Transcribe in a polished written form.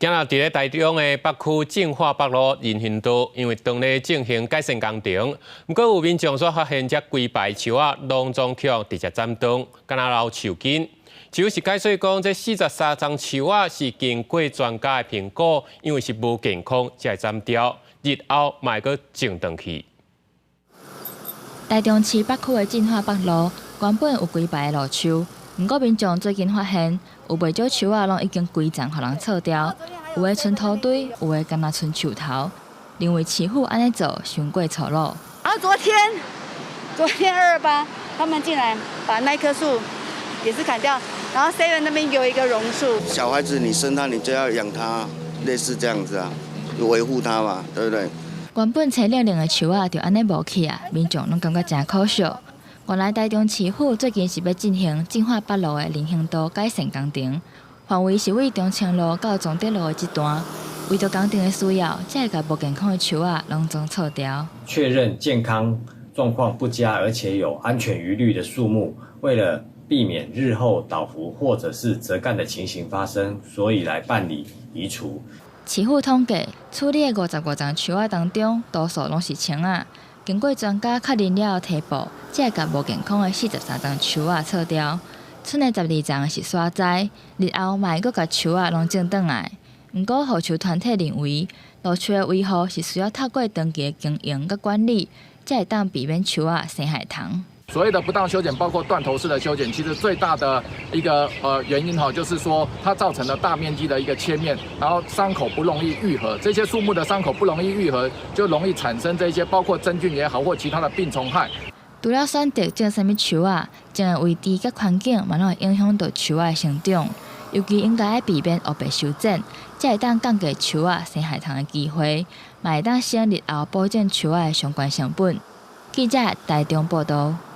今日伫台中的北区正化北路人行道，因为当咧进行改善工程，不过有民众所发现这规排树啊拢总曲直接斩断，敢若留树根。就是解说讲，这43丛树啊是经过专家的评估，因为是无健康才会斩掉，日后卖个种回去。台中市北区的正化北路原本有规排的路树，不过民众最近发现有袂少树啊，拢已经规丛互人撤掉，有的剩土堆，有的敢若剩树头。认为市府安尼做伤过粗鲁。然后昨天228他们竟然把那棵树也是砍掉，然后 7那边有一个榕树。小孩子你生他，你就要养他，类似这样子啊，维护他嘛，对不对？原本青亮亮的树啊，就安尼无去啊，民众拢感觉真可惜。原来台中市府最近是要进行正化北路的人行道改善工程，范围是为中清路到中德路的这段。为着工程的需要，才会把无健康的树啊拢总撤掉。确认健康状况不佳而且有安全疑虑的树木，为了避免日后倒伏或者是折干的情形发生，所以来办理移除。市府统计，处理的55丛树啊当中，多数拢是青啊。经过专家确认了提报，才会把无健康的43丛树啊撤掉。剩的12丛是沙栽，日后嘛会阁把树啊拢种转来。不过，护树团体认为，路树的维护是需要透过长期的经营和管理，才会当避免树啊生害虫。所谓的不当修剪，包括断头式的修剪，其实最大的一个原因就是说它造成了大面积的一个切面，然后伤口不容易愈合。这些树木的伤口不容易愈合，就容易产生这些包括真菌也好或其他的病虫害。除了选择种什么树啊，种的位置甲环境嘛，拢会影响到树啊的成长。尤其应该避免黑白修剪，才会当降低树啊生害虫的机会，嘛会当省日后保证树啊的相关成本。记者台中报道。